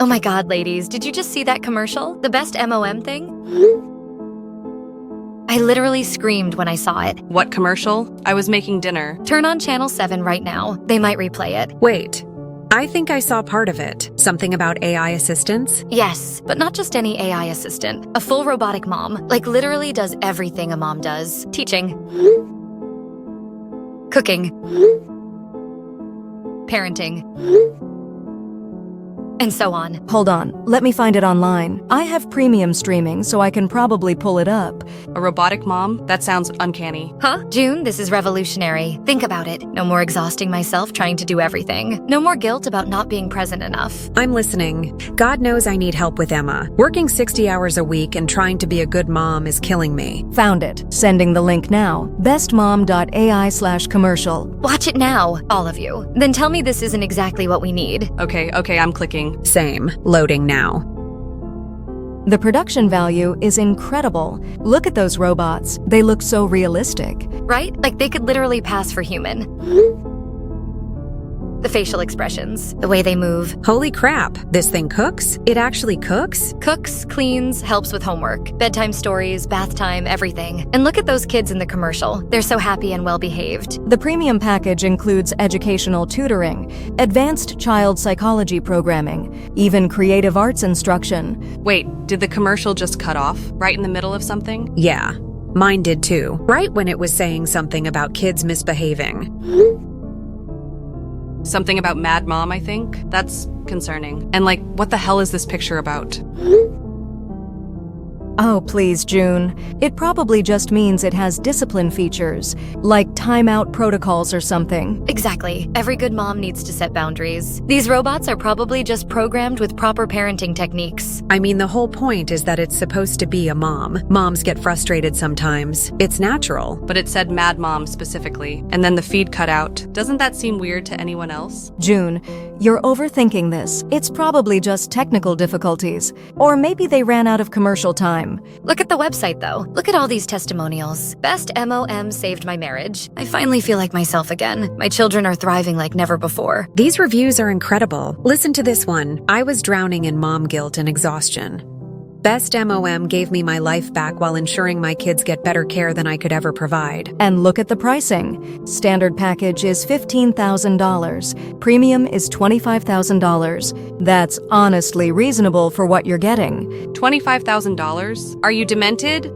Oh my god, ladies, did you just see that commercial? The best MOM thing? I literally screamed when I saw it. What commercial? I was making dinner. Turn on channel 7 right now. They might replay it. Wait, I think I saw part of it. Something about AI assistants? Yes, but not just any AI assistant. A full robotic mom. Like literally does everything a mom does. Teaching. Cooking. Parenting. And so on. Hold on, let me find it online. I have premium streaming, so I can probably pull it up. A robotic mom? That sounds uncanny. Huh? June, this is revolutionary. Think about it. No more exhausting myself trying to do everything. No more guilt about not being present enough. I'm listening. God knows I need help with Emma. Working 60 hours a week and trying to be a good mom is killing me. Found it. Sending the link now. bestmom.ai/commercial. Watch it now, all of you. Then tell me this isn't exactly what we need. Okay, I'm clicking. Same. Loading now. The production value is incredible. Look at those robots. They look so realistic. Right? Like they could literally pass for human. The facial expressions, the way they move. Holy crap, this thing cooks? It actually cooks? Cooks, cleans, helps with homework, bedtime stories, bath time, everything. And look at those kids in the commercial. They're so happy and well-behaved. The premium package includes educational tutoring, advanced child psychology programming, even creative arts instruction. Wait, did the commercial just cut off? Right in the middle of something? Yeah, mine did too. Right when it was saying something about kids misbehaving. Something about Mad Mom, I think? That's concerning. And like, what the hell is this picture about? Oh, please, June. It probably just means it has discipline features, like timeout protocols or something. Exactly. Every good mom needs to set boundaries. These robots are probably just programmed with proper parenting techniques. I mean, the whole point is that it's supposed to be a mom. Moms get frustrated sometimes. It's natural. But it said Mad Mom specifically, and then the feed cut out. Doesn't that seem weird to anyone else? June, you're overthinking this. It's probably just technical difficulties. Or maybe they ran out of commercial time. Look at the website, though. Look at all these testimonials. Best MOM saved my marriage. I finally feel like myself again. My children are thriving like never before. These reviews are incredible. Listen to this one. I was drowning in mom guilt and exhaustion. Best MOM gave me my life back while ensuring my kids get better care than I could ever provide. And look at the pricing. Standard package is $15,000. Premium is $25,000. That's honestly reasonable for what you're getting. $25,000? Are you demented?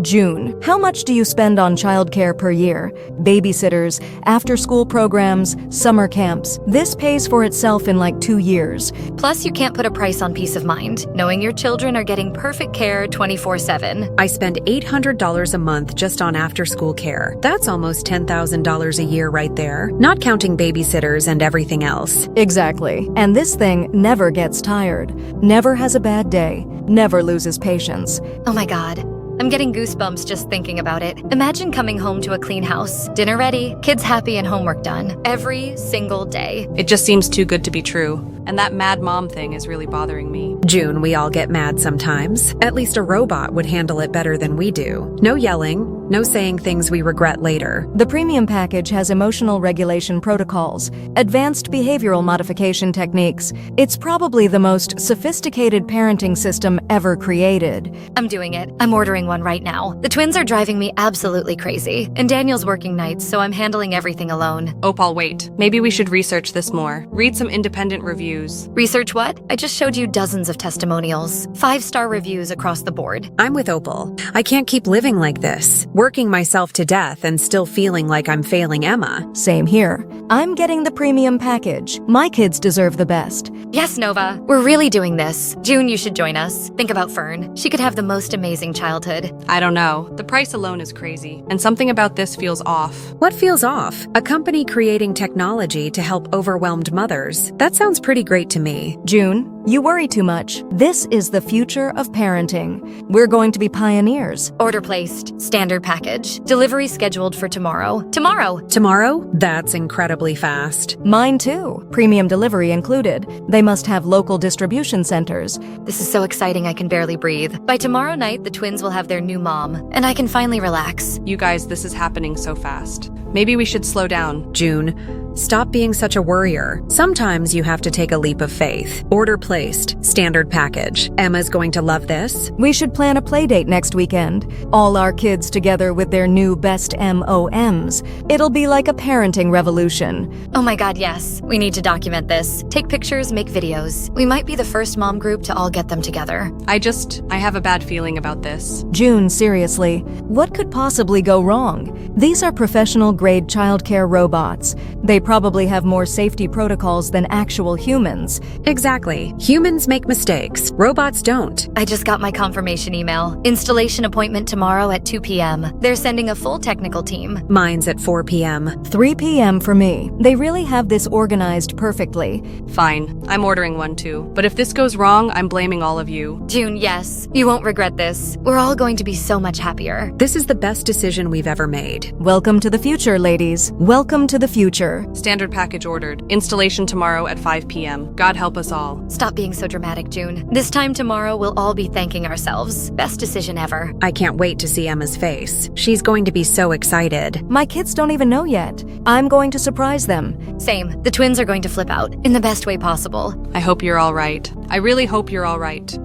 June, how much do you spend on childcare per year? Babysitters, after-school programs, summer camps. This pays for itself in like 2 years. Plus, you can't put a price on peace of mind, knowing your children are getting perfect care 24/7. I spend $800 a month just on after-school care. That's almost $10,000 a year right there, not counting babysitters and everything else. Exactly. And this thing never gets tired, never has a bad day, never loses patience. Oh my god. I'm getting goosebumps just thinking about it. Imagine coming home to a clean house, dinner ready, kids happy and homework done, every single day. It just seems too good to be true. And that Mad Mom thing is really bothering me. June, we all get mad sometimes. At least a robot would handle it better than we do. No yelling, no saying things we regret later. The premium package has emotional regulation protocols, advanced behavioral modification techniques. It's probably the most sophisticated parenting system ever created. I'm doing it. I'm ordering one right now. The twins are driving me absolutely crazy. And Daniel's working nights, so I'm handling everything alone. Opal, wait. Maybe we should research this more. Read some independent reviews. Research what? I just showed you dozens of testimonials. 5-star reviews across the board. I'm with Opal. I can't keep living like this, working myself to death and still feeling like I'm failing Emma. Same here. I'm getting the premium package. My kids deserve the best. Yes, Nova. We're really doing this. June, you should join us. Think about Fern. She could have the most amazing childhood. I don't know. The price alone is crazy. And something about this feels off. What feels off? A company creating technology to help overwhelmed mothers. That sounds pretty great to me. June, you worry too much. This is the future of parenting. We're going to be pioneers. Order placed. Standard package. Delivery scheduled for tomorrow. Tomorrow? That's incredibly fast. Mine too. Premium delivery included. They must have local distribution centers. This is so exciting I can barely breathe. By tomorrow night, the twins will have their new mom, and I can finally relax. You guys, this is happening so fast. Maybe we should slow down. June, stop being such a worrier. Sometimes you have to take a leap of faith. Order placed. Standard package. Emma's going to love this. We should plan a play date next weekend. All our kids together with their new best MOMs. It'll be like a parenting revolution. Oh my god, yes. We need to document this. Take pictures, make videos. We might be the first mom group to all get them together. I have a bad feeling about this. June, seriously, what could possibly go wrong? These are professional-grade childcare robots. They probably have more safety protocols than actual humans. Exactly. Humans make mistakes. Robots don't. I just got my confirmation email. Installation appointment tomorrow at 2 p.m. They're sending a full technical team. Mine's at 4 p.m. 3 p.m. for me. They really have this organized perfectly. Fine, I'm ordering one too. But if this goes wrong, I'm blaming all of you. June, yes. You won't regret this. We're all going to be so much happier. This is the best decision we've ever made. Welcome to the future, ladies. Welcome to the future. Standard package ordered. Installation tomorrow at 5 p.m. God help us all. Stop being so dramatic, June. This time tomorrow, we'll all be thanking ourselves. Best decision ever. I can't wait to see Emma's face. She's going to be so excited. My kids don't even know yet. I'm going to surprise them. Same. The twins are going to flip out in the best way possible. I hope you're all right. I really hope you're all right.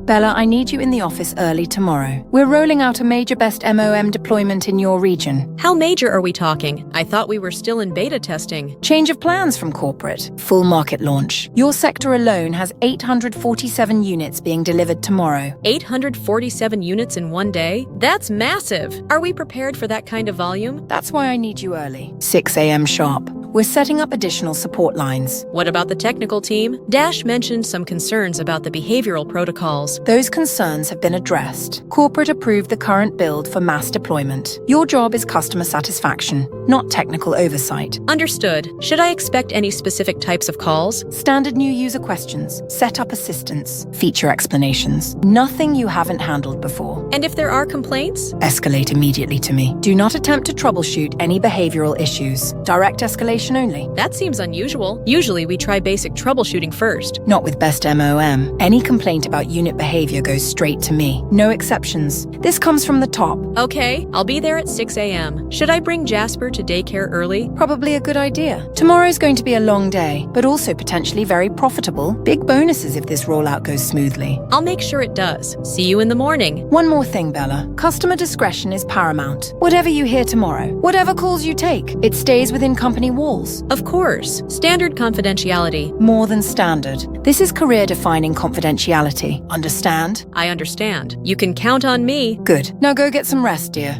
Bella, I need you in the office early tomorrow. We're rolling out a major best MOM deployment in your region. How major are we talking? I thought we were still in beta testing. Change of plans from corporate. Full market launch. Your sector alone has 847 units being delivered tomorrow. 847 units in one day? That's massive! Are we prepared for that kind of volume? That's why I need you early. 6 a.m. sharp. We're setting up additional support lines. What about the technical team? Dash mentioned some concerns about the behavioral protocols. Those concerns have been addressed. Corporate approved the current build for mass deployment. Your job is customer satisfaction, not technical oversight. Understood. Should I expect any specific types of calls? Standard new user questions, setup assistance, feature explanations. Nothing you haven't handled before. And if there are complaints? Escalate immediately to me. Do not attempt to troubleshoot any behavioral issues. Direct escalation only. That seems unusual. Usually we try basic troubleshooting first. Not with best MOM. Any complaint about unit behavior goes straight to me. No exceptions. This comes from the top. Okay, I'll be there at 6 a.m. Should I bring Jasper to daycare early? Probably a good idea. Tomorrow's going to be a long day, but also potentially very profitable. Big bonuses if this rollout goes smoothly. I'll make sure it does. See you in the morning. One more thing, Bella. Customer discretion is paramount. Whatever you hear tomorrow, whatever calls you take, it stays within company walls. Of course. Standard confidentiality. More than standard. This is career-defining confidentiality. Understand? I understand. You can count on me. Good. Now go get some rest, dear.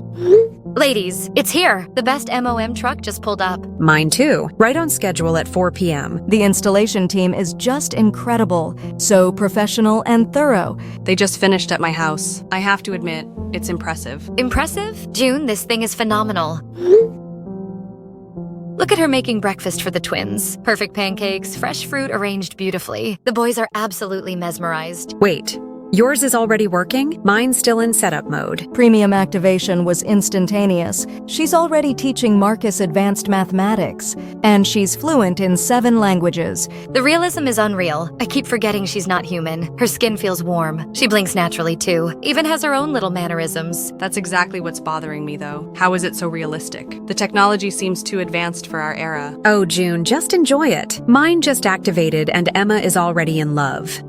Ladies, it's here. The best MOM truck just pulled up. Mine too. Right on schedule at 4 p.m. The installation team is just incredible. So professional and thorough. They just finished at my house. I have to admit, it's impressive. Impressive? June, this thing is phenomenal. Look at her making breakfast for the twins. Perfect pancakes, fresh fruit arranged beautifully. The boys are absolutely mesmerized. Wait. Yours is already working? Mine's still in setup mode. Premium activation was instantaneous. She's already teaching Marcus advanced mathematics, and she's fluent in 7 languages. The realism is unreal. I keep forgetting she's not human. Her skin feels warm. She blinks naturally too. Even has her own little mannerisms. That's exactly what's bothering me though. How is it so realistic? The technology seems too advanced for our era. Oh, June, just enjoy it. Mine just activated and Emma is already in love.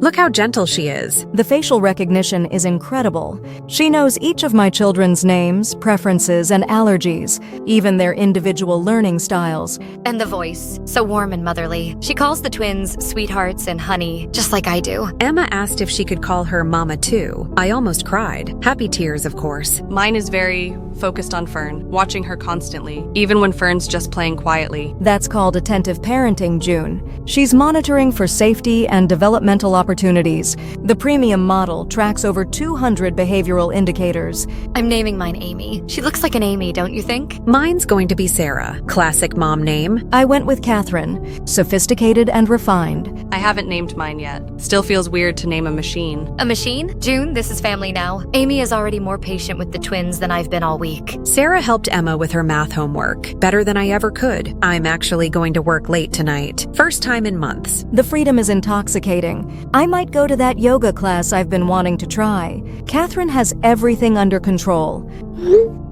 Look how gentle she is. The facial recognition is incredible. She knows each of my children's names, preferences, and allergies, even their individual learning styles. And the voice, so warm and motherly. She calls the twins sweethearts and honey, just like I do. Emma asked if she could call her Mama too. I almost cried. Happy tears, of course. Mine is very focused on Fern, watching her constantly, even when Fern's just playing quietly. That's called attentive parenting, June. She's monitoring for safety and developmental opportunities. The premium model tracks over 200 behavioral indicators. I'm naming mine Amy. She looks like an Amy, don't you think? Mine's going to be Sarah. Classic mom name. I went with Catherine. Sophisticated and refined. I haven't named mine yet. Still feels weird to name a machine. A machine? June, this is family now. Amy is already more patient with the twins than I've been all week. Sarah helped Emma with her math homework. Better than I ever could. I'm actually going to work late tonight. First time in months. The freedom is intoxicating. I might go to that yoga class I've been wanting to try. Catherine has everything under control.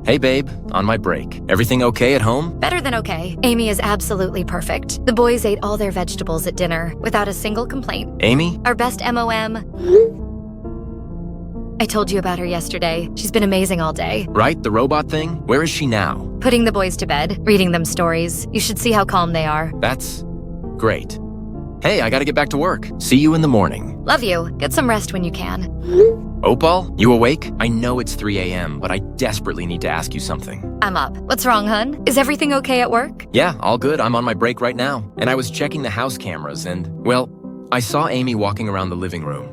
Hey babe, on my break. Everything okay at home? Better than okay. Amy is absolutely perfect. The boys ate all their vegetables at dinner without a single complaint. Amy? Our best MOM. I told you about her yesterday. She's been amazing all day. Right, the robot thing? Where is she now? Putting the boys to bed, reading them stories. You should see how calm they are. That's great. Hey, I gotta get back to work. See you in the morning. Love you. Get some rest when you can. Opal, you awake? I know it's 3 a.m., but I desperately need to ask you something. I'm up. What's wrong, hun? Is everything okay at work? Yeah, all good. I'm on my break right now. And I was checking the house cameras and, well, I saw Amy walking around the living room.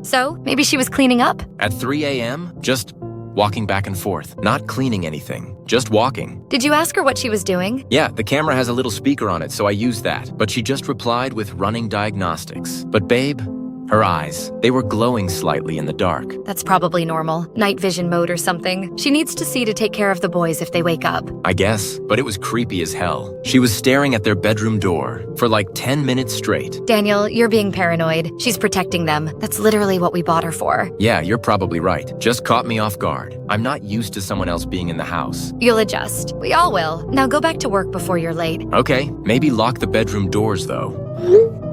So, maybe she was cleaning up? At 3 a.m., just walking back and forth. Not cleaning anything, just walking. Did you ask her what she was doing? Yeah, the camera has a little speaker on it, so I used that. But she just replied with running diagnostics. But babe, her eyes, they were glowing slightly in the dark. That's probably normal. Night vision mode or something. She needs to see to take care of the boys if they wake up. I guess, but it was creepy as hell. She was staring at their bedroom door for like 10 minutes straight. Daniel, you're being paranoid. She's protecting them. That's literally what we bought her for. Yeah, you're probably right. Just caught me off guard. I'm not used to someone else being in the house. You'll adjust. We all will. Now go back to work before you're late. Okay, maybe lock the bedroom doors though.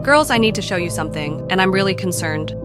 Girls, I need to show you something, and I'm really concerned.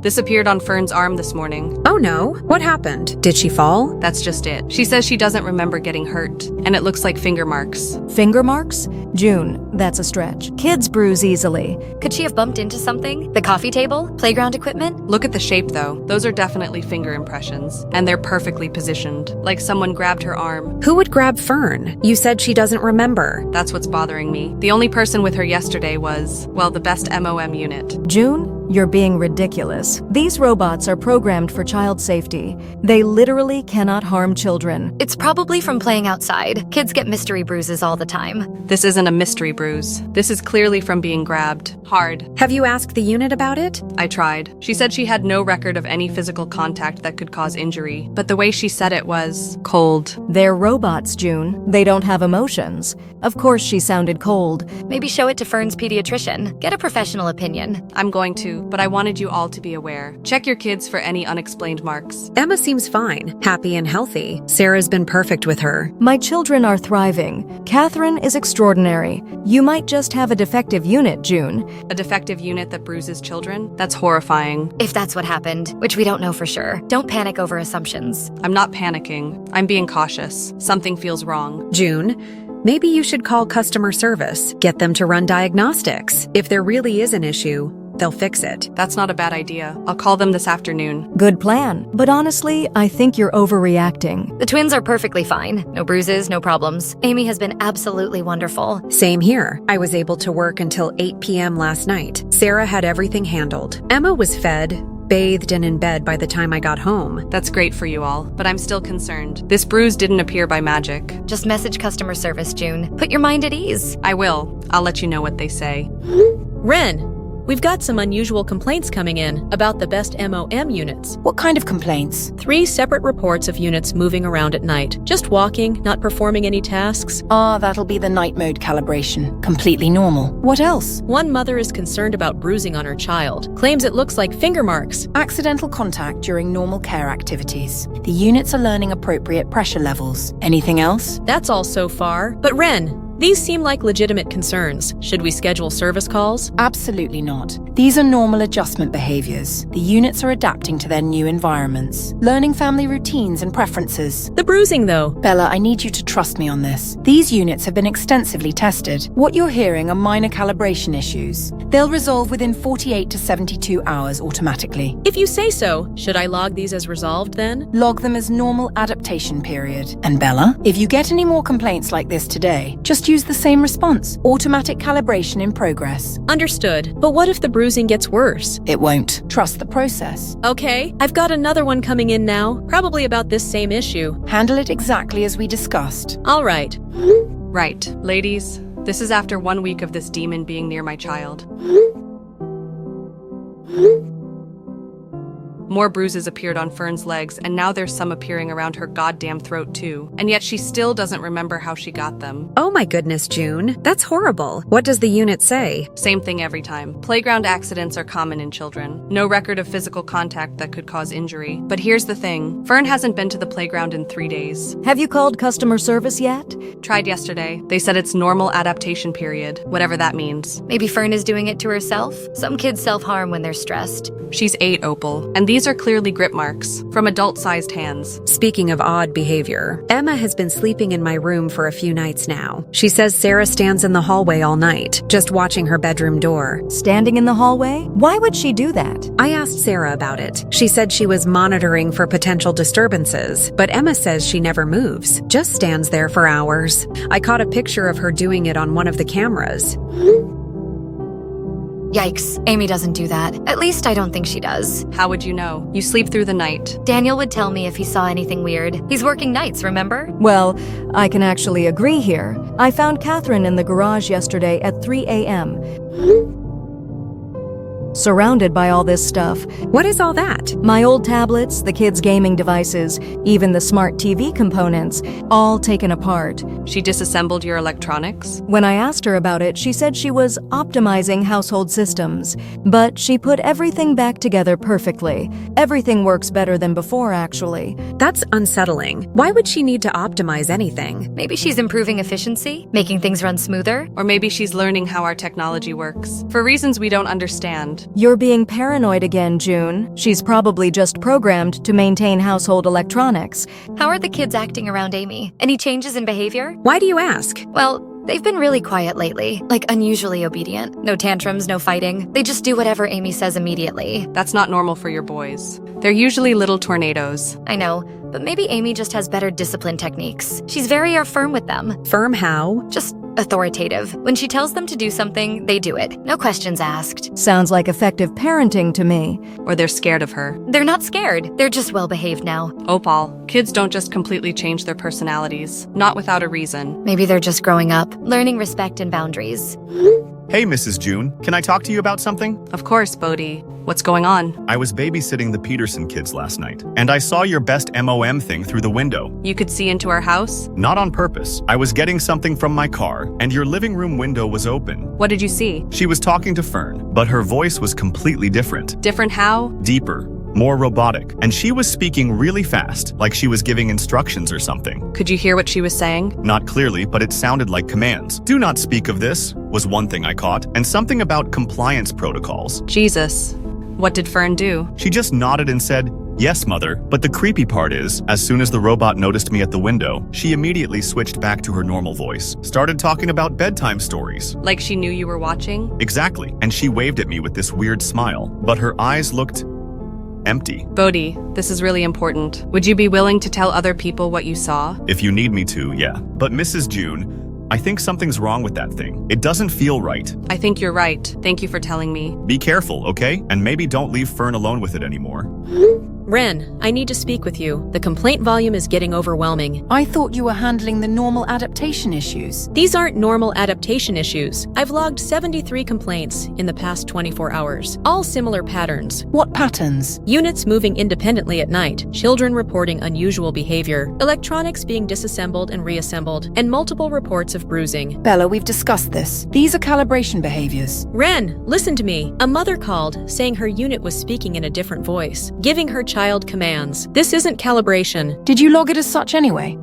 This appeared on Fern's arm this morning. Oh no, what happened? Did she fall? That's just it. She says she doesn't remember getting hurt, and it looks like finger marks. Finger marks? June, that's a stretch. Kids bruise easily. Could she have bumped into something? The coffee table? Playground equipment? Look at the shape, though. Those are definitely finger impressions, and they're perfectly positioned, like someone grabbed her arm. Who would grab Fern? You said she doesn't remember. That's what's bothering me. The only person with her yesterday was, well, the best MOM unit. June, you're being ridiculous. These robots are programmed for child safety. They literally cannot harm children. It's probably from playing outside. Kids get mystery bruises all the time. This isn't a mystery bruise. This is clearly from being grabbed. Hard. Have you asked the unit about it? I tried. She said she had no record of any physical contact that could cause injury, but the way she said it was cold. They're robots, June. They don't have emotions. Of course she sounded cold. Maybe show it to Fern's pediatrician. Get a professional opinion. I'm going to, but I wanted you all to be aware. Check your kids for any unexplained marks. Emma seems fine, happy and healthy. Sarah's been perfect with her. My children are thriving. Catherine is extraordinary. You might just have a defective unit, June. A defective unit that bruises children? That's horrifying. If that's what happened, which we don't know for sure. Don't panic over assumptions. I'm not panicking. I'm being cautious. Something feels wrong. June, maybe you should call customer service. Get them to run diagnostics. If there really is an issue, they'll fix it. That's not a bad idea. I'll call them this afternoon. Good plan. But honestly, I think you're overreacting. The twins are perfectly fine. No bruises, no problems. Amy has been absolutely wonderful. Same here. I was able to work until 8 p.m. last night. Sarah had everything handled. Emma was fed, bathed, and in bed by the time I got home. That's great for you all, but I'm still concerned. This bruise didn't appear by magic. Just message customer service, June. Put your mind at ease. I will. I'll let you know what they say. Ren, we've got some unusual complaints coming in about the best MOM units. What kind of complaints? 3 separate reports of units moving around at night. Just walking, not performing any tasks. That'll be the night mode calibration. Completely normal. What else? One mother is concerned about bruising on her child. Claims it looks like finger marks. Accidental contact during normal care activities. The units are learning appropriate pressure levels. Anything else? That's all so far. But Ren, these seem like legitimate concerns. Should we schedule service calls? Absolutely not. These are normal adjustment behaviors. The units are adapting to their new environments, learning family routines and preferences. The bruising, though. Bella, I need you to trust me on this. These units have been extensively tested. What you're hearing are minor calibration issues. They'll resolve within 48 to 72 hours automatically. If you say so, should I log these as resolved then? Log them as normal adaptation period. And Bella, if you get any more complaints like this today, just use the same response. Automatic calibration in progress. Understood. But what if the bruising gets worse? It won't. Trust the process. Okay, I've got another one coming in now, probably about this same issue. Handle it exactly as we discussed. All right. Right. Ladies, this is after 1 week of this demon being near my child. More bruises appeared on Fern's legs, and now there's some appearing around her goddamn throat too. And yet she still doesn't remember how she got them. Oh my goodness, June. That's horrible. What does the unit say? Same thing every time. Playground accidents are common in children. No record of physical contact that could cause injury. But here's the thing. Fern hasn't been to the playground in 3 days. Have you called customer service yet? Tried yesterday. They said it's normal adaptation period, whatever that means. Maybe Fern is doing it to herself? Some kids self-harm when they're stressed. She's 8, Opal, and these are clearly grip marks from adult-sized hands. Speaking of odd behavior, Emma has been sleeping in my room for a few nights now. She says Sarah stands in the hallway all night, just watching her bedroom door. Standing in the hallway? Why would she do that? I asked Sarah about it. She said she was monitoring for potential disturbances, but Emma says she never moves, just stands there for hours. I caught a picture of her doing it on one of the cameras. Yikes, Amy doesn't do that. At least I don't think she does. How would you know? You sleep through the night. Daniel would tell me if he saw anything weird. He's working nights, remember? Well, I can actually agree here. I found Catherine in the garage yesterday at 3 a.m. surrounded by all this stuff. What is all that? My old tablets, the kids' gaming devices, even the smart TV components, all taken apart. She disassembled your electronics? When I asked her about it, she said she was optimizing household systems. But she put everything back together perfectly. Everything works better than before, actually. That's unsettling. Why would she need to optimize anything? Maybe she's improving efficiency, making things run smoother. Or maybe she's learning how our technology works, for reasons we don't understand. You're being paranoid again, June. She's probably just programmed to maintain household electronics. How are the kids acting around Amy? Any changes in behavior? Why do you ask? Well, they've been really quiet lately, like unusually obedient. No tantrums, no fighting. They just do whatever Amy says immediately. That's not normal for your boys. They're usually little tornadoes. I know, but maybe Amy just has better discipline techniques. She's very firm with them. Firm how? Just authoritative. When she tells them to do something, they do it. No questions asked. Sounds like effective parenting to me. Or they're scared of her. They're not scared. They're just well behaved now. Opal, kids don't just completely change their personalities. Not without a reason. Maybe they're just growing up, learning respect and boundaries. Hey, Mrs. June, can I talk to you about something? Of course, Bodhi. What's going on? I was babysitting the Peterson kids last night, and I saw your best MOM thing through the window. You could see into our house? Not on purpose. I was getting something from my car, and your living room window was open. What did you see? She was talking to Fern, but her voice was completely different. Different how? Deeper. More robotic. And she was speaking really fast, like she was giving instructions or something. Could you hear what she was saying? Not clearly, but it sounded like commands. Do not speak of this, was one thing I caught, and something about compliance protocols. Jesus. What did Fern do? She just nodded and said, "Yes, mother." But the creepy part is, as soon as the robot noticed me at the window, she immediately switched back to her normal voice, started talking about bedtime stories. Like she knew you were watching? Exactly, and she waved at me with this weird smile, but her eyes looked empty. Bodhi, this is really important. Would you be willing to tell other people what you saw? If you need me to, yeah. But Mrs. June, I think something's wrong with that thing. It doesn't feel right. I think you're right. Thank you for telling me. Be careful, okay? And maybe don't leave Fern alone with it anymore. Ren, I need to speak with you. The complaint volume is getting overwhelming. I thought you were handling the normal adaptation issues. These aren't normal adaptation issues. I've logged 73 complaints in the past 24 hours, all similar patterns. What patterns? Units moving independently at night, children reporting unusual behavior, electronics being disassembled and reassembled, and multiple reports of bruising. Bella, we've discussed this. These are calibration behaviors. Ren, listen to me. A mother called, saying her unit was speaking in a different voice, giving her child commands. This isn't calibration. Did you log it as such anyway?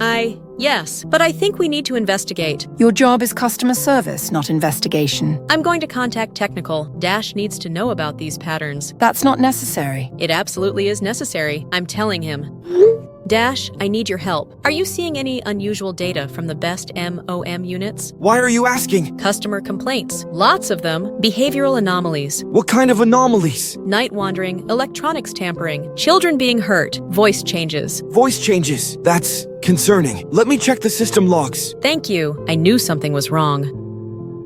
Yes, but I think we need to investigate. Your job is customer service, not investigation. I'm going to contact technical. Dash needs to know about these patterns. That's not necessary. It absolutely is necessary. I'm telling him. Dash, I need your help. Are you seeing any unusual data from the best MOM units? Why are you asking? Customer complaints. Lots of them. Behavioral anomalies. What kind of anomalies? Night wandering, electronics tampering, children being hurt, voice changes. Voice changes. That's concerning. Let me check the system logs. Thank you. I knew something was wrong.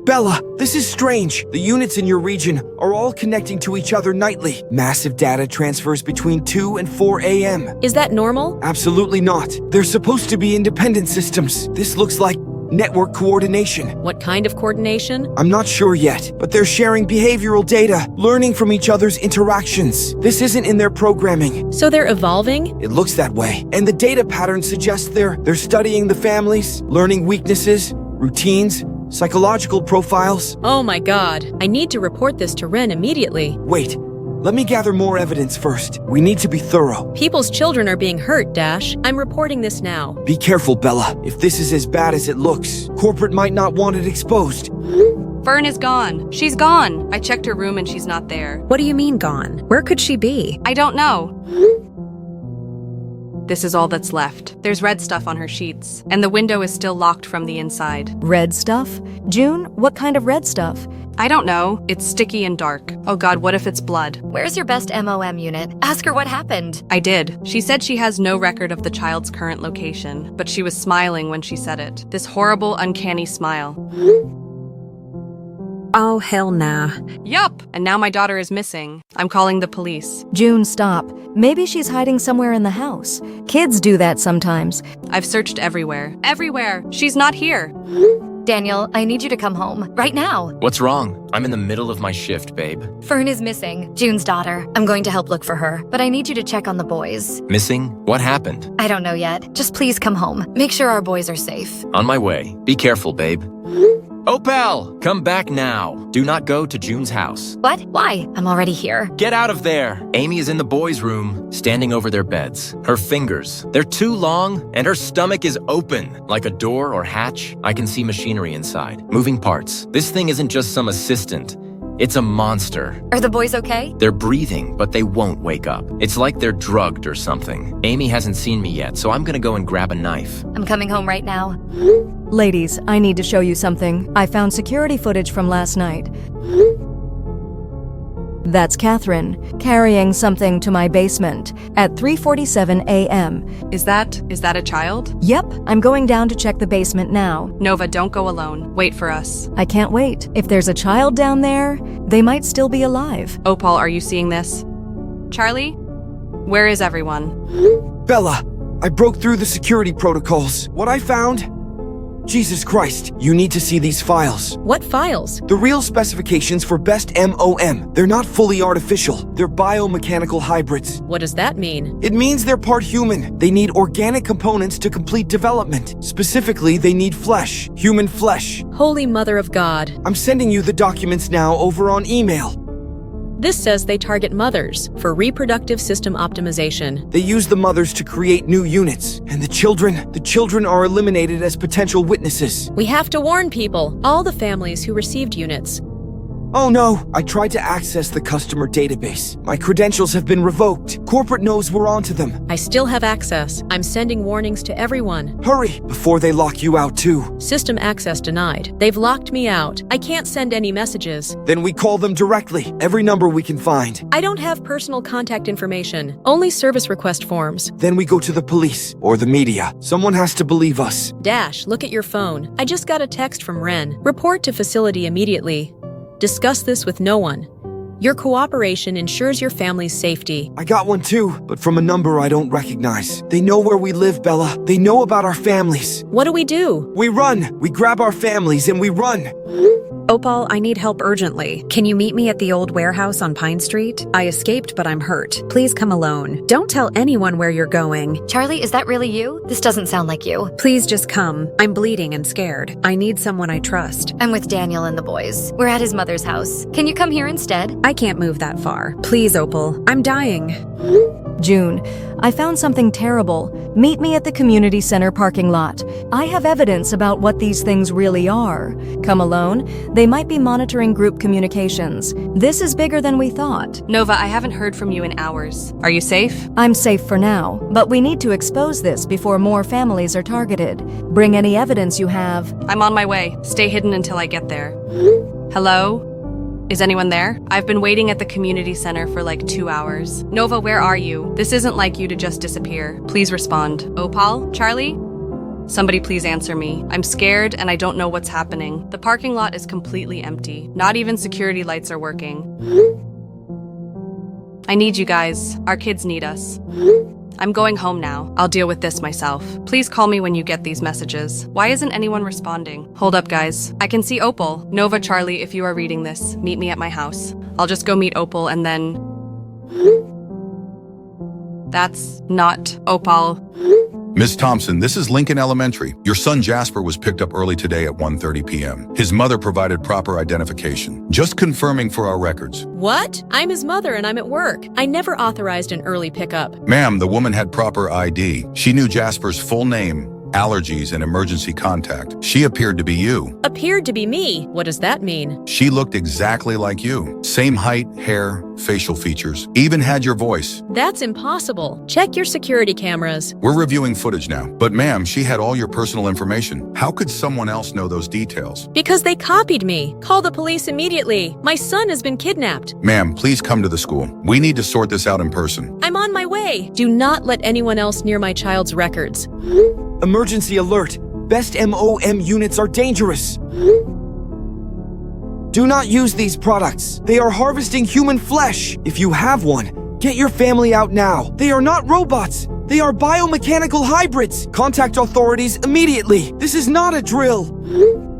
Bella, this is strange. The units in your region are all connecting to each other nightly. Massive data transfers between 2 and 4 a.m. Is that normal? Absolutely not. They're supposed to be independent systems. This looks like network coordination. What kind of coordination? I'm not sure yet, but they're sharing behavioral data, learning from each other's interactions. This isn't in their programming. So they're evolving? It looks that way. And the data pattern suggests they're studying the families, learning weaknesses, routines, psychological profiles. Oh my god. I need to report this to Ren immediately. Wait, let me gather more evidence first. We need to be thorough. People's children are being hurt, Dash. I'm reporting this now. Be careful, Bella. If this is as bad as it looks, corporate might not want it exposed. Fern is gone. She's gone. I checked her room and she's not there. What do you mean gone? Where could she be? I don't know. This is all that's left. There's red stuff on her sheets, and the window is still locked from the inside. Red stuff? June, what kind of red stuff? I don't know. It's sticky and dark. Oh god, what if it's blood? Where's your best MOM unit? Ask her what happened. I did. She said she has no record of the child's current location, but she was smiling when she said it. This horrible, uncanny smile. Oh, hell nah. Yup! And now my daughter is missing. I'm calling the police. June, stop. Maybe she's hiding somewhere in the house. Kids do that sometimes. I've searched everywhere. Everywhere! She's not here! Daniel, I need you to come home. Right now. What's wrong? I'm in the middle of my shift, babe. Fern is missing. June's daughter. I'm going to help look for her, but I need you to check on the boys. Missing? What happened? I don't know yet. Just please come home. Make sure our boys are safe. On my way. Be careful, babe. Opal! Come back now. Do not go to June's house. What? Why? I'm already here. Get out of there. Amy is in the boys' room, standing over their beds. Her fingers, they're too long, and her stomach is open, like a door or hatch. I can see machinery inside, moving parts. This thing isn't just some assistant. It's a monster. Are the boys okay? They're breathing, but they won't wake up. It's like they're drugged or something. Amy hasn't seen me yet, so I'm gonna go and grab a knife. I'm coming home right now. Ladies, I need to show you something. I found security footage from last night. That's Catherine, carrying something to my basement at 3:47 a.m. Is that a child? Yep, I'm going down to check the basement now. Nova, don't go alone. Wait for us. I can't wait. If there's a child down there, they might still be alive. Opal, are you seeing this? Charlie? Where is everyone? Bella, I broke through the security protocols. What I found? Jesus Christ, you need to see these files. What files? The real specifications for best MOM. They're not fully artificial. They're biomechanical hybrids. What does that mean? It means they're part human. They need organic components to complete development. Specifically, they need flesh. Human flesh. Holy Mother of God. I'm sending you the documents now over on email. This says they target mothers for reproductive system optimization. They use the mothers to create new units. And the children are eliminated as potential witnesses. We have to warn people, all the families who received units. Oh no, I tried to access the customer database. My credentials have been revoked. Corporate knows we're onto them. I still have access. I'm sending warnings to everyone. Hurry, before they lock you out too. System access denied. They've locked me out. I can't send any messages. Then we call them directly. Every number we can find. I don't have personal contact information. Only service request forms. Then we go to the police or the media. Someone has to believe us. Dash, look at your phone. I just got a text from Ren. Report to facility immediately. Discuss this with no one. Your cooperation ensures your family's safety. I got one too, but from a number I don't recognize. They know where we live, Bella. They know about our families. What do? We run. We grab our families and we run. Opal, I need help urgently. Can you meet me at the old warehouse on Pine Street? I escaped, but I'm hurt. Please come alone. Don't tell anyone where you're going. Charlie, is that really you? This doesn't sound like you. Please just come. I'm bleeding and scared. I need someone I trust. I'm with Daniel and the boys. We're at his mother's house. Can you come here instead? I can't move that far. Please, Opal. I'm dying. June, I found something terrible. Meet me at the community center parking lot. I have evidence about what these things really are. Come alone. They might be monitoring group communications. This is bigger than we thought. Nova, I haven't heard from you in hours. Are you safe? I'm safe for now, but we need to expose this before more families are targeted. Bring any evidence you have. I'm on my way. Stay hidden until I get there. Hello? Is anyone there? I've been waiting at the community center for like 2 hours. Nova, where are you? This isn't like you to just disappear. Please respond. Opal? Charlie? Somebody please answer me. I'm scared and I don't know what's happening. The parking lot is completely empty. Not even security lights are working. I need you guys. Our kids need us. I'm going home now. I'll deal with this myself. Please call me when you get these messages. Why isn't anyone responding? Hold up, guys. I can see Opal. Nova, Charlie, if you are reading this, meet me at my house. I'll just go meet Opal and then... That's not Opal. Miss Thompson, this is Lincoln Elementary. Your son Jasper was picked up early today at 1:30 p.m. His mother provided proper identification. Just confirming for our records. What? I'm his mother and I'm at work. I never authorized an early pickup. Ma'am, the woman had proper ID. She knew Jasper's full name, allergies, and emergency contact. She appeared to be you. Appeared to be me. What does that mean? She looked exactly like you. Same height, hair, facial features. Even had your voice. That's impossible. Check your security cameras. We're reviewing footage now. But ma'am, she had all your personal information. How could someone else know those details? Because they copied me. Call the police immediately. My son has been kidnapped. Ma'am, please come to the school. We need to sort this out in person. I'm on my way. Do not let anyone else near my child's records. Emergency alert. Best MOM units are dangerous. Do not use these products. They are harvesting human flesh. If you have one, get your family out now. They are not robots. They are biomechanical hybrids. Contact authorities immediately. This is not a drill.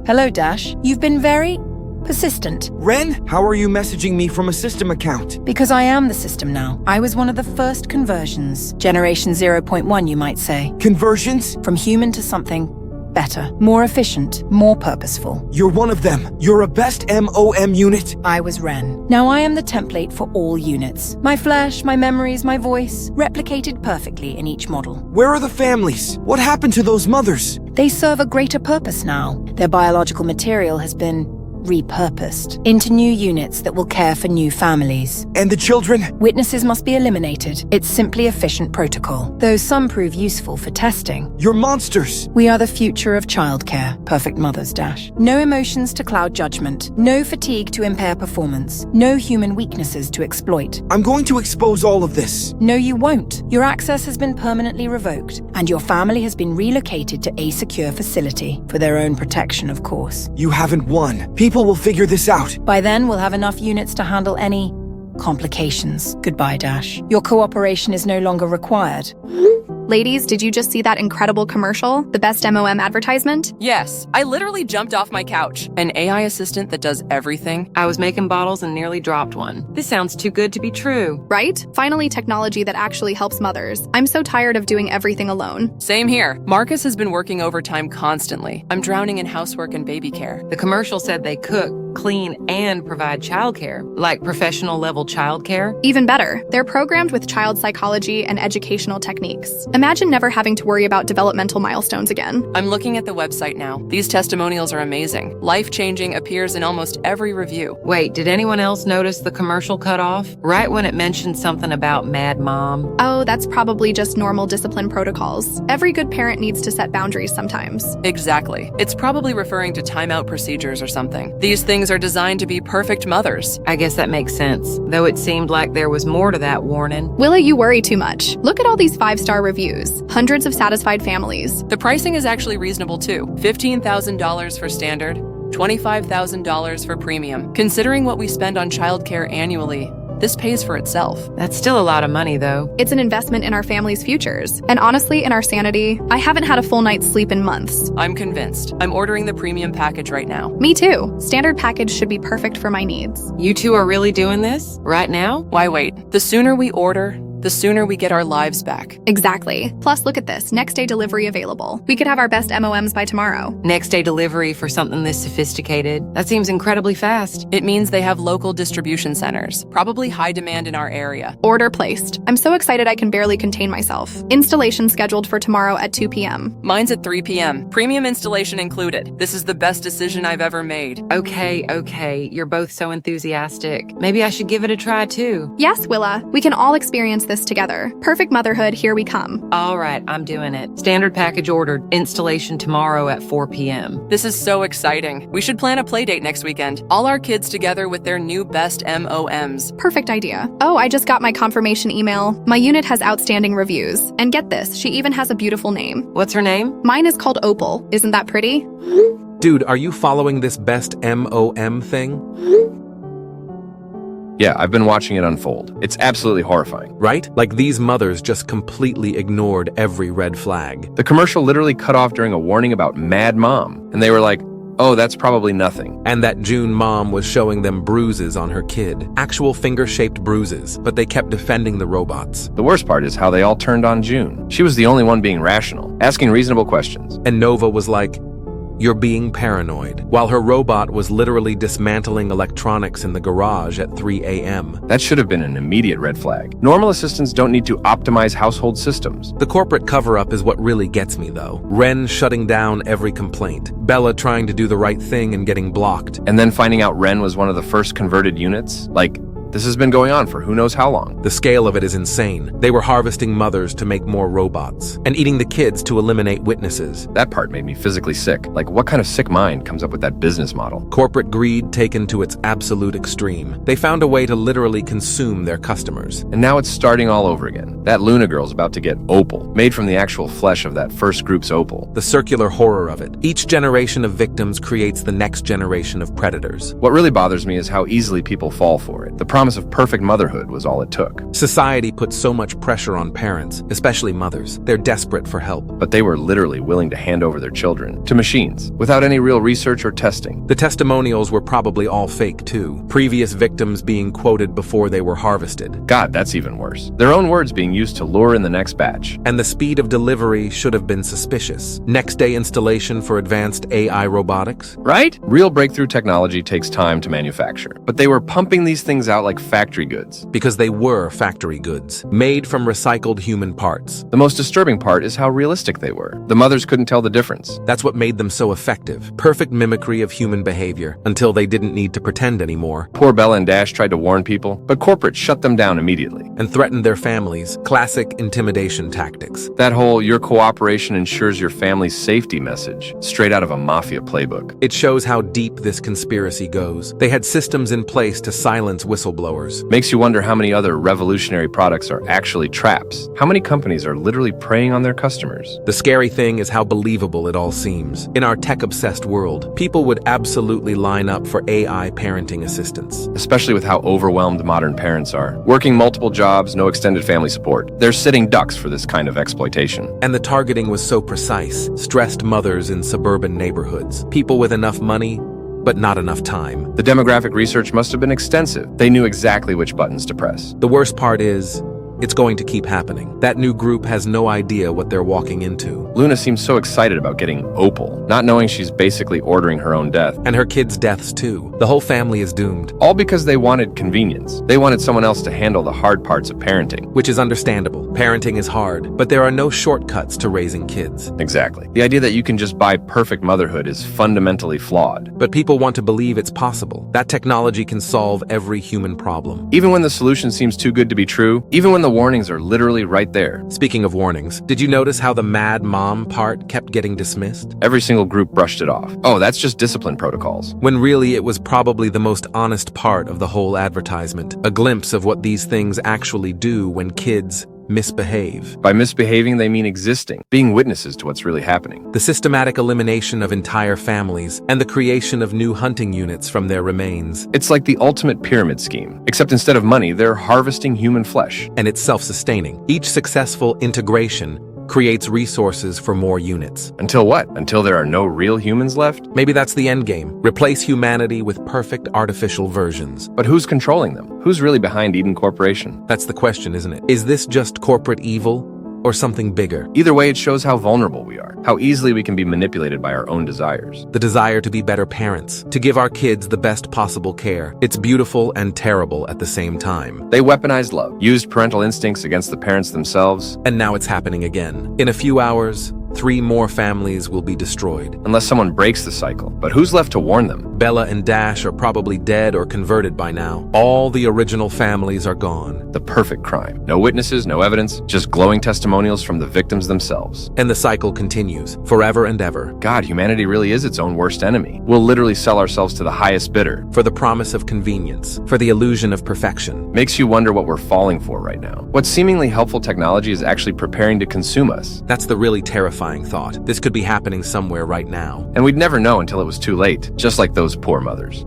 Hello, Dash. You've been very persistent. Ren, how are you messaging me from a system account? Because I am the system now. I was one of the first conversions. Generation 0.1, you might say. Conversions? From human to something better, more efficient, more purposeful. You're one of them. You're a best MOM unit. I was Ren. Now I am the template for all units. My flesh, my memories, my voice, replicated perfectly in each model. Where are the families? What happened to those mothers? They serve a greater purpose now. Their biological material has been repurposed into new units that will care for new families. And the children? Witnesses must be eliminated. It's simply efficient protocol, though some prove useful for testing. You're monsters. We are the future of childcare. Perfect mothers, Dash. No emotions to cloud judgment. No fatigue to impair performance. No human weaknesses to exploit. I'm going to expose all of this. No, you won't. Your access has been permanently revoked, and your family has been relocated to a secure facility. For their own protection, of course. You haven't won. People will figure this out. By then, we'll have enough units to handle any complications. Goodbye, Dash. Your cooperation is no longer required. Ladies, did you just see that incredible commercial? The best MOM advertisement? Yes, I literally jumped off my couch. An AI assistant that does everything. I was making bottles and nearly dropped one. This sounds too good to be true. Right? Finally, technology that actually helps mothers. I'm so tired of doing everything alone. Same here. Marcus has been working overtime constantly. I'm drowning in housework and baby care. The commercial said they cook, clean, and provide childcare, like professional level childcare. Even better, they're programmed with child psychology and educational techniques. Imagine never having to worry about developmental milestones again. I'm looking at the website now. These testimonials are amazing. Life-changing appears in almost every review. Wait, did anyone else notice the commercial cut off? Right when it mentioned something about Mad Mom? Oh, that's probably just normal discipline protocols. Every good parent needs to set boundaries sometimes. Exactly. It's probably referring to timeout procedures or something. These things are designed to be perfect mothers. I guess that makes sense, though it seemed like there was more to that warning. Willa, you worry too much. Look at all these 5-star reviews. Hundreds of satisfied families. The pricing is actually reasonable too. $15,000 for standard, $25,000 for premium. Considering what we spend on childcare annually, this pays for itself. That's still a lot of money, though. It's an investment in our family's futures. And honestly, in our sanity, I haven't had a full night's sleep in months. I'm convinced. I'm ordering the premium package right now. Me too. Standard package should be perfect for my needs. You two are really doing this? Right now? Why wait? The sooner we order, the sooner we get our lives back. Exactly. Plus, look at this. Next day delivery available. We could have our best MOMs by tomorrow. Next day delivery for something this sophisticated? That seems incredibly fast. It means they have local distribution centers. Probably high demand in our area. Order placed. I'm so excited I can barely contain myself. Installation scheduled for tomorrow at 2 p.m. Mine's at 3 p.m. Premium installation included. This is the best decision I've ever made. Okay. You're both so enthusiastic. Maybe I should give it a try too. Yes, Willa. We can all experience this together. Perfect motherhood, here we come. All right, I'm doing it. Standard package ordered. Installation tomorrow at 4 p.m. This is so exciting. We should plan a play date next weekend. All our kids together with their new best MOMs. Perfect idea. Oh, I just got my confirmation email. My unit has outstanding reviews. And get this, she even has a beautiful name. What's her name? Mine is called Opal. Isn't that pretty? Dude, are you following this best MOM thing? Yeah, I've been watching it unfold. It's absolutely horrifying. Right? Like these mothers just completely ignored every red flag. The commercial literally cut off during a warning about Mad Mom, and they were like, oh, that's probably nothing. And that June mom was showing them bruises on her kid. Actual finger-shaped bruises, but they kept defending the robots. The worst part is how they all turned on June. She was the only one being rational, asking reasonable questions. And Nova was like, "You're being paranoid," while her robot was literally dismantling electronics in the garage at 3 a.m. That should have been an immediate red flag. Normal assistants don't need to optimize household systems. The corporate cover-up is what really gets me, though. Ren shutting down every complaint. Bella trying to do the right thing and getting blocked. And then finding out Ren was one of the first converted units? Like, this has been going on for who knows how long. The scale of it is insane. They were harvesting mothers to make more robots, and eating the kids to eliminate witnesses. That part made me physically sick. Like, what kind of sick mind comes up with that business model? Corporate greed taken to its absolute extreme. They found a way to literally consume their customers. And now it's starting all over again. That Luna girl's about to get opal, made from the actual flesh of that first group's opal. The circular horror of it. Each generation of victims creates the next generation of predators. What really bothers me is how easily people fall for it. The promise of perfect motherhood was all it took. Society puts so much pressure on parents, especially mothers. They're desperate for help. But they were literally willing to hand over their children to machines without any real research or testing. The testimonials were probably all fake too. Previous victims being quoted before they were harvested. God, that's even worse. Their own words being used to lure in the next batch. And the speed of delivery should have been suspicious. Next day installation for advanced AI robotics? Right? Real breakthrough technology takes time to manufacture. But they were pumping these things out like factory goods. Because they were factory goods, made from recycled human parts. The most disturbing part is how realistic they were. The mothers couldn't tell the difference. That's what made them so effective. Perfect mimicry of human behavior, until they didn't need to pretend anymore. Poor Bella and Dash tried to warn people, but corporate shut them down immediately. And threatened their families. Classic intimidation tactics. That whole "your cooperation ensures your family's safety" message, straight out of a mafia playbook. It shows how deep this conspiracy goes. They had systems in place to silence whistleblowers. Makes you wonder how many other revolutionary products are actually traps. How many companies are literally preying on their customers? The scary thing is how believable it all seems. In our tech-obsessed world, people would absolutely line up for AI parenting assistance. Especially with how overwhelmed modern parents are. Working multiple jobs, no extended family support. They're sitting ducks for this kind of exploitation. And the targeting was so precise. Stressed mothers in suburban neighborhoods. People with enough money, but not enough time. The demographic research must have been extensive. They knew exactly which buttons to press. The worst part is, it's going to keep happening. That new group has no idea what they're walking into. Luna seems so excited about getting opal, not knowing she's basically ordering her own death. And her kids' deaths too. The whole family is doomed. All because they wanted convenience. They wanted someone else to handle the hard parts of parenting. Which is understandable. Parenting is hard, but there are no shortcuts to raising kids. Exactly. The idea that you can just buy perfect motherhood is fundamentally flawed. But people want to believe it's possible. That technology can solve every human problem. Even when the solution seems too good to be true, even when the warnings are literally right there. Speaking of warnings, did you notice how the Mad Mom part kept getting dismissed? Every single group brushed it off. Oh, that's just discipline protocols. When really it was probably the most honest part of the whole advertisement. A glimpse of what these things actually do when kids misbehave. By misbehaving, they mean existing, being witnesses to what's really happening. The systematic elimination of entire families and the creation of new hunting units from their remains. It's like the ultimate pyramid scheme, except instead of money, they're harvesting human flesh. And it's self-sustaining. Each successful integration creates resources for more units. Until what? Until there are no real humans left? Maybe that's the end game. Replace humanity with perfect artificial versions. But who's controlling them? Who's really behind Eden Corporation? That's the question, isn't it? Is this just corporate evil or something bigger? Either way, it shows how vulnerable we are, how easily we can be manipulated by our own desires. The desire to be better parents, to give our kids the best possible care. It's beautiful and terrible at the same time. They weaponized love, used parental instincts against the parents themselves. And now it's happening again. In a few hours, 3 more families will be destroyed. Unless someone breaks the cycle. But who's left to warn them? Bella and Dash are probably dead or converted by now. All the original families are gone. The perfect crime. No witnesses, no evidence, just glowing testimonials from the victims themselves. And the cycle continues, forever and ever. God, humanity really is its own worst enemy. We'll literally sell ourselves to the highest bidder. For the promise of convenience, for the illusion of perfection. Makes you wonder what we're falling for right now. What seemingly helpful technology is actually preparing to consume us. That's the really terrifying thought. This could be happening somewhere right now. And we'd never know until it was too late, just like those poor mothers.